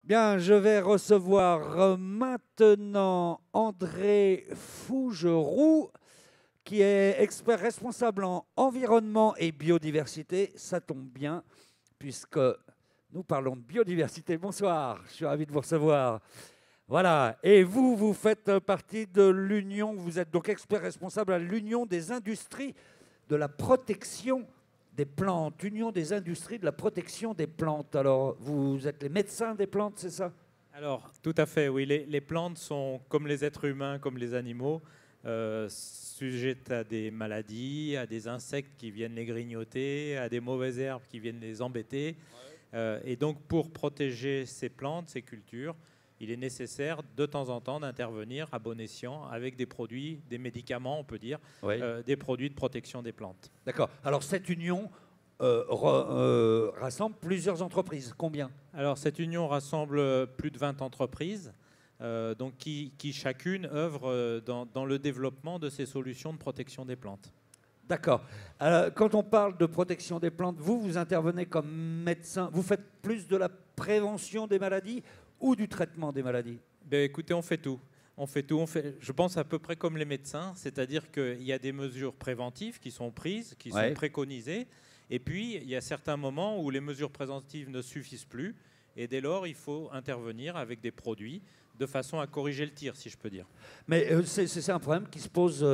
Bien, je vais recevoir maintenant André Fougeroux, qui est expert responsable en environnement et biodiversité. Ça tombe bien, puisque nous parlons de biodiversité. Bonsoir, je suis ravi de vous recevoir. Voilà, et vous, vous faites partie de l'Union, vous êtes donc expert responsable à l'Union des industries de la protection des plantes, Union des industries de la protection des plantes. Alors, vous êtes les médecins des plantes, c'est ça? Alors, tout à fait, oui. Les plantes sont, comme les êtres humains, comme les animaux, sujettes à des maladies, à des insectes qui viennent les grignoter, à des mauvaises herbes qui viennent les embêter. Et donc, pour protéger ces plantes, ces cultures, il est nécessaire de temps en temps d'intervenir à bon escient avec des produits, des médicaments, on peut dire, Oui. des produits de protection des plantes. D'accord. Alors, cette union rassemble plusieurs entreprises. Combien? Alors, cette union rassemble plus de 20 entreprises. Donc qui chacune œuvre dans le développement de ces solutions de protection des plantes. D'accord. Quand on parle de protection des plantes, vous intervenez comme médecin. Vous faites plus de la prévention des maladies ou du traitement des maladies? Ben, écoutez, on fait tout. On fait tout. Je pense à peu près comme les médecins, c'est-à-dire qu'il y a des mesures préventives qui sont prises, qui sont préconisées, et puis il y a certains moments où les mesures préventives ne suffisent plus, et dès lors, il faut intervenir avec des produits de façon à corriger le tir, si je peux dire. Mais c'est un problème qui se pose.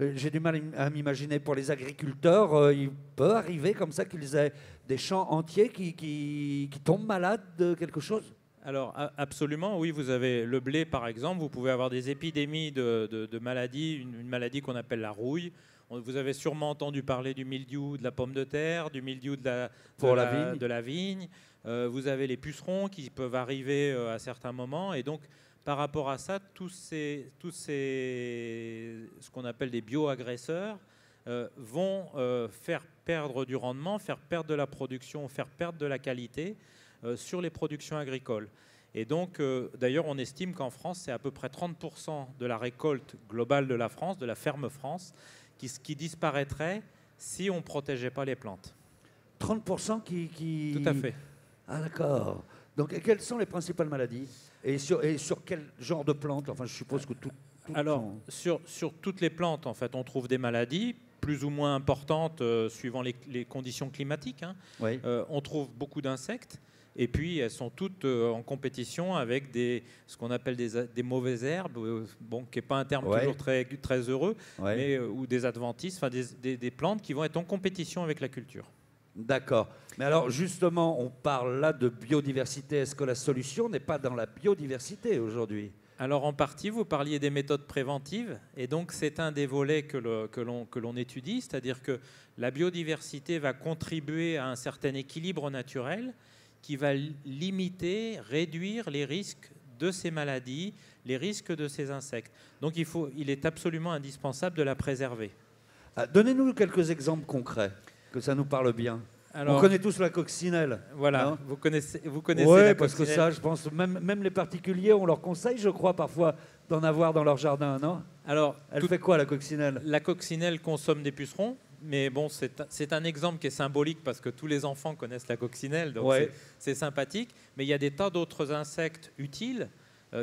J'ai du mal à m'imaginer pour les agriculteurs. Il peut arriver comme ça qu'ils aient des champs entiers qui tombent malades de quelque chose? Alors, absolument, oui. Vous avez le blé, par exemple. Vous pouvez avoir des épidémies de maladies, une maladie qu'on appelle la rouille. Vous avez sûrement entendu parler du mildiou de la pomme de terre, du mildiou de la vigne. Vous avez les pucerons qui peuvent arriver à certains moments. Et donc, par rapport à ça, ce qu'on appelle des bioagresseurs vont faire perdre du rendement, faire perdre de la production, faire perdre de la qualité sur les productions agricoles. Et donc, d'ailleurs, on estime qu'en France, c'est à peu près 30% de la récolte globale de la France, de la ferme France, qui disparaîtrait si on ne protégeait pas les plantes. 30% qui... Tout à fait. Ah d'accord. Donc, quelles sont les principales maladies et sur quel genre de plantes? Enfin, je suppose que tout Alors, sur toutes les plantes, en fait, on trouve des maladies plus ou moins importantes suivant les conditions climatiques. Hein. Oui. On trouve beaucoup d'insectes. Et puis, elles sont toutes en compétition avec ce qu'on appelle des mauvaises herbes, qui n'est pas un terme toujours très, très heureux, mais, ou des adventices, enfin des plantes qui vont être en compétition avec la culture. D'accord. Mais alors, justement, on parle là de biodiversité. Est-ce que la solution n'est pas dans la biodiversité aujourd'hui? Alors, en partie, vous parliez des méthodes préventives, et donc c'est un des volets que l'on étudie, c'est-à-dire que la biodiversité va contribuer à un certain équilibre naturel qui va limiter, réduire les risques de ces maladies, les risques de ces insectes. Donc il est absolument indispensable de la préserver. Donnez-nous quelques exemples concrets, que ça nous parle bien. Alors, on connaît tous la coccinelle. Voilà, hein? vous connaissez la coccinelle. parce que ça, je pense, même les particuliers, on leur conseille, je crois, parfois, d'en avoir dans leur jardin, non? Alors, elle fait quoi, la coccinelle? La coccinelle consomme des pucerons. Mais bon, c'est un exemple qui est symbolique parce que tous les enfants connaissent la coccinelle, donc c'est sympathique. Mais il y a des tas d'autres insectes utiles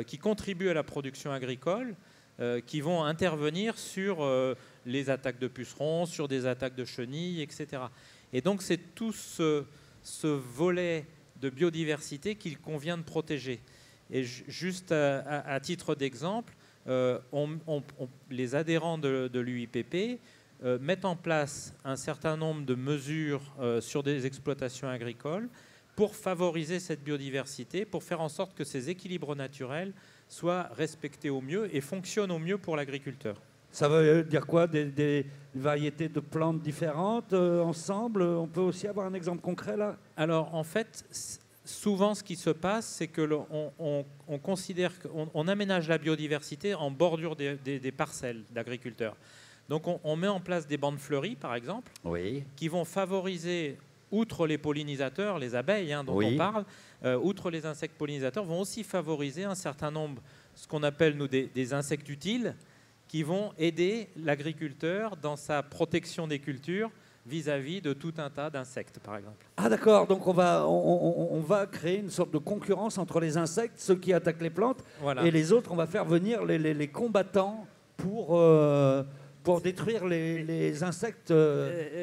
qui contribuent à la production agricole, qui vont intervenir sur les attaques de pucerons, sur des attaques de chenilles, etc. Et donc c'est tout ce volet de biodiversité qu'il convient de protéger. Et juste à titre d'exemple, les adhérents de l'UIPP mettent en place un certain nombre de mesures sur des exploitations agricoles pour favoriser cette biodiversité, pour faire en sorte que ces équilibres naturels soient respectés au mieux et fonctionnent au mieux pour l'agriculteur. Ça veut dire quoi? Des variétés de plantes différentes ensemble? On peut aussi avoir un exemple concret là? Alors en fait, souvent ce qui se passe, c'est qu'on considère qu'on aménage la biodiversité en bordure des parcelles d'agriculteurs. Donc on met en place des bandes fleuries, par exemple, qui vont favoriser, outre les pollinisateurs, les abeilles dont on parle, outre les insectes pollinisateurs, vont aussi favoriser un certain nombre, ce qu'on appelle nous des insectes utiles, qui vont aider l'agriculteur dans sa protection des cultures vis-à-vis de tout un tas d'insectes, par exemple. Ah d'accord, donc on va créer une sorte de concurrence entre les insectes, ceux qui attaquent les plantes, Voilà. et les autres, on va faire venir les combattants pour détruire les insectes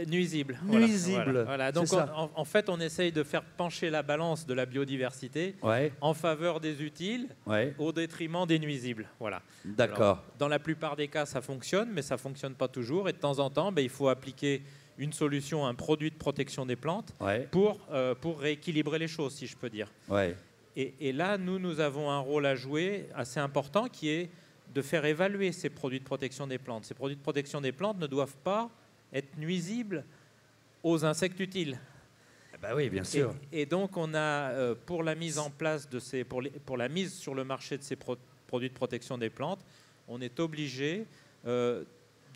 Nuisibles. nuisibles. Voilà. Donc, ça. en fait, on essaye de faire pencher la balance de la biodiversité Ouais, en faveur des utiles ouais, au détriment des nuisibles. Voilà. d'accord. Alors, dans la plupart des cas, ça fonctionne, mais ça ne fonctionne pas toujours. Et de temps en temps, il faut appliquer une solution, un produit de protection des plantes Ouais, pour rééquilibrer les choses, si je peux dire. ouais, Et là, nous avons un rôle à jouer assez important qui est de faire évaluer ces produits de protection des plantes. Ces produits de protection des plantes ne doivent pas être nuisibles aux insectes utiles. bah oui, bien sûr. Et donc, on a, pour la mise en place de ces, pour la mise sur le marché de ces produits de protection des plantes, on est obligé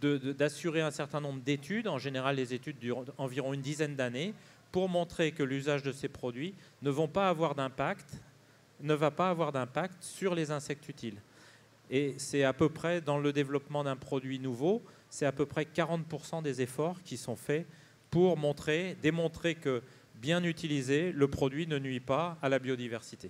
d'assurer un certain nombre d'études. En général, les études durent environ une dizaine d'années pour montrer que l'usage de ces produits ne va pas avoir d'impact sur les insectes utiles. Et c'est à peu près, dans le développement d'un produit nouveau, c'est à peu près 40% des efforts qui sont faits pour démontrer que, bien utilisé, le produit ne nuit pas à la biodiversité.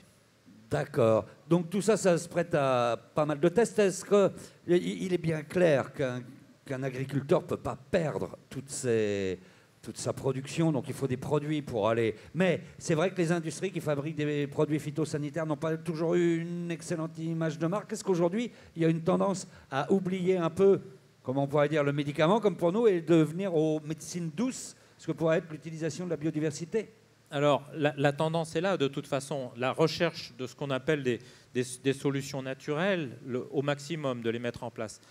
D'accord. Donc tout ça, ça se prête à pas mal de tests. Est-ce qu'il est bien clair qu'un agriculteur ne peut pas perdre toute sa production, donc il faut des produits pour aller... Mais c'est vrai que les industries qui fabriquent des produits phytosanitaires n'ont pas toujours eu une excellente image de marque. Est-ce qu'aujourd'hui, il y a une tendance à oublier un peu, comment on pourrait dire, le médicament, comme pour nous, et de venir aux médecines douces, ce que pourrait être l'utilisation de la biodiversité? Alors, la tendance est là, de toute façon. La recherche de ce qu'on appelle des solutions naturelles, au maximum de les mettre en place.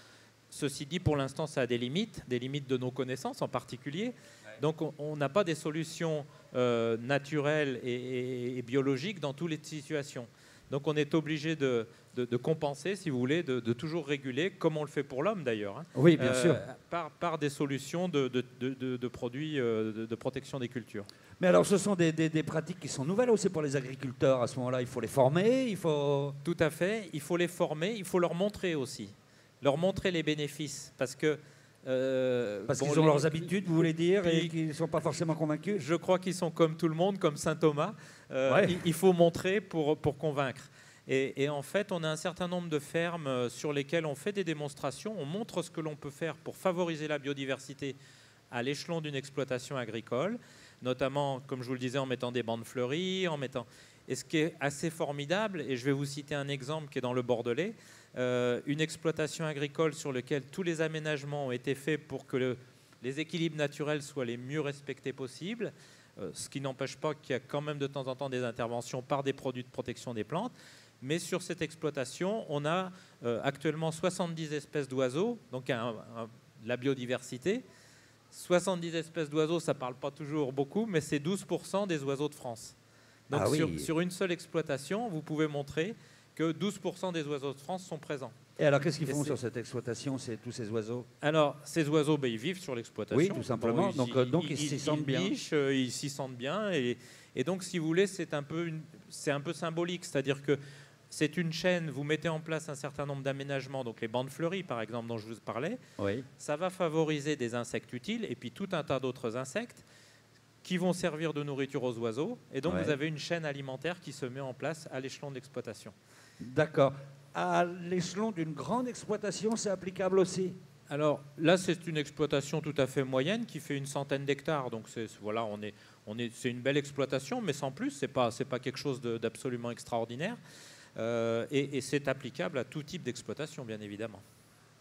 Ceci dit, pour l'instant, ça a des limites de nos connaissances en particulier. Donc, on n'a pas des solutions naturelles et biologiques dans toutes les situations. Donc, on est obligé de compenser, si vous voulez, de toujours réguler, comme on le fait pour l'homme d'ailleurs. Hein, oui, bien sûr. Par des solutions de produits de protection des cultures. Mais alors, ce sont des pratiques qui sont nouvelles aussi pour les agriculteurs. À ce moment-là, il faut les former, il faut... Tout à fait. Il faut les former, il faut leur montrer aussi. Leur montrer les bénéfices. Parce que... parce qu'ils ont leurs habitudes, vous voulez dire, et qu'ils ne sont pas forcément convaincus? Je crois qu'ils sont comme tout le monde, comme saint Thomas. Ouais. Il faut montrer pour convaincre. Et en fait, on a un certain nombre de fermes sur lesquelles on fait des démonstrations. On montre ce que l'on peut faire pour favoriser la biodiversité à l'échelon d'une exploitation agricole, notamment, comme je vous le disais, en mettant des bandes fleuries, Et ce qui est assez formidable, et je vais vous citer un exemple qui est dans le Bordelais, une exploitation agricole sur laquelle tous les aménagements ont été faits pour que les équilibres naturels soient les mieux respectés possibles, ce qui n'empêche pas qu'il y a quand même de temps en temps des interventions par des produits de protection des plantes. Mais sur cette exploitation, on a actuellement 70 espèces d'oiseaux, donc la biodiversité. 70 espèces d'oiseaux, ça ne parle pas toujours beaucoup, mais c'est 12% des oiseaux de France. Donc sur une seule exploitation, vous pouvez montrer que 12% des oiseaux de France sont présents. Et alors, qu'est-ce qu'ils font sur cette exploitation, tous ces oiseaux? Alors, ces oiseaux, ils vivent sur l'exploitation. Oui, tout simplement. Bon, donc ils s'y sentent bien. Ils s'y sentent bien. Et donc, si vous voulez, c'est un peu symbolique. C'est-à-dire que c'est une chaîne, vous mettez en place un certain nombre d'aménagements, donc les bandes fleuries, par exemple, dont je vous parlais. Oui. Ça va favoriser des insectes utiles et puis tout un tas d'autres insectes qui vont servir de nourriture aux oiseaux. Et donc, vous avez une chaîne alimentaire qui se met en place à l'échelon d'exploitation. D'accord. À l'échelon d'une grande exploitation, c'est applicable aussi? Alors là, c'est une exploitation tout à fait moyenne qui fait une centaine d'hectares. Donc c'est une belle exploitation, mais sans plus. C'est pas quelque chose d'absolument extraordinaire. Et c'est applicable à tout type d'exploitation, bien évidemment.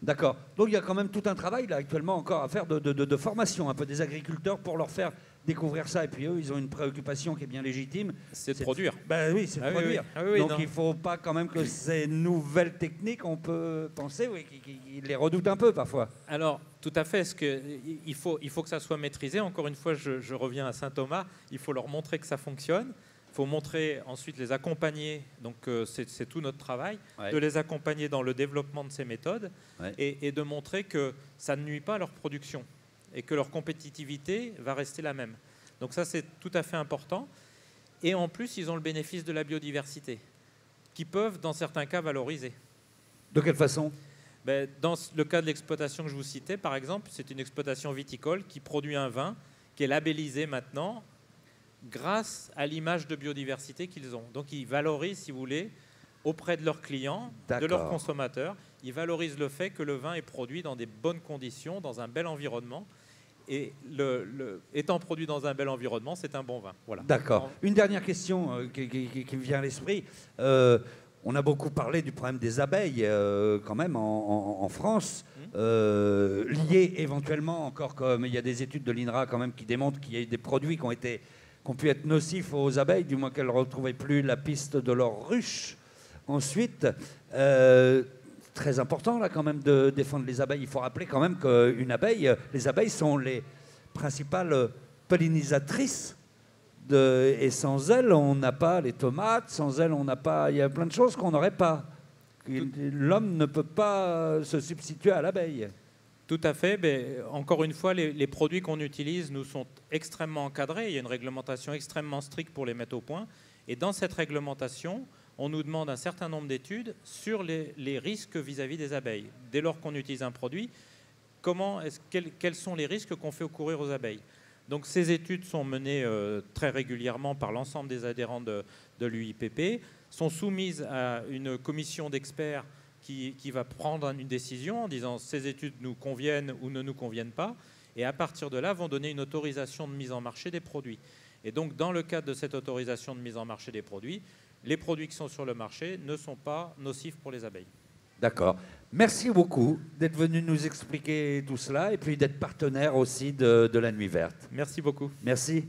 D'accord. Donc il y a quand même tout un travail là actuellement encore à faire de formation un peu des agriculteurs pour leur faire découvrir ça. Et puis eux, ils ont une préoccupation qui est bien légitime. C'est de produire. Ben oui, c'est de produire. Oui. Donc il ne faut pas quand même que ces nouvelles techniques, on peut penser, qu'ils les redoutent un peu parfois. Alors, tout à fait. Il faut que ça soit maîtrisé. Encore une fois, je reviens à saint Thomas. Il faut leur montrer que ça fonctionne. Il faut montrer, ensuite les accompagner, donc c'est tout notre travail, de les accompagner dans le développement de ces méthodes et de montrer que ça ne nuit pas à leur production et que leur compétitivité va rester la même. Donc ça, c'est tout à fait important. Et en plus, ils ont le bénéfice de la biodiversité, qui peuvent, dans certains cas, valoriser. De quelle façon ? Dans le cas de l'exploitation que je vous citais, par exemple, c'est une exploitation viticole qui produit un vin qui est labellisé maintenant grâce à l'image de biodiversité qu'ils ont. Donc ils valorisent, si vous voulez, auprès de leurs clients, de leurs consommateurs, ils valorisent le fait que le vin est produit dans des bonnes conditions, dans un bel environnement. Et étant produit dans un bel environnement, c'est un bon vin. Voilà. D'accord. Une dernière question qui me vient à l'esprit. On a beaucoup parlé du problème des abeilles quand même en France, lié éventuellement encore, comme il y a des études de l'INRA quand même qui démontrent qu'il y a des produits qui ont pu être nocifs aux abeilles, du moins qu'elles ne retrouvaient plus la piste de leur ruche. Ensuite, très important là quand même de défendre les abeilles. Il faut rappeler quand même qu'une abeille, les abeilles sont les principales pollinisatrices et sans elles, on n'a pas les tomates, sans elles, on n'a pas. Il y a plein de choses qu'on n'aurait pas. L'homme ne peut pas se substituer à l'abeille. Tout à fait. Mais encore une fois, les produits qu'on utilise nous sont extrêmement encadrés. Il y a une réglementation extrêmement stricte pour les mettre au point. Et dans cette réglementation, on nous demande un certain nombre d'études sur les risques vis-à-vis des abeilles. Dès lors qu'on utilise un produit, quels sont les risques qu'on fait courir aux abeilles? Donc ces études sont menées très régulièrement par l'ensemble des adhérents de l'UIPP, sont soumises à une commission d'experts qui va prendre une décision en disant ces études nous conviennent ou ne nous conviennent pas, et à partir de là vont donner une autorisation de mise en marché des produits. Et donc dans le cadre de cette autorisation de mise en marché des produits, les produits qui sont sur le marché ne sont pas nocifs pour les abeilles. D'accord. Merci beaucoup d'être venu nous expliquer tout cela et puis d'être partenaire aussi de la Nuit Verte. Merci beaucoup. Merci.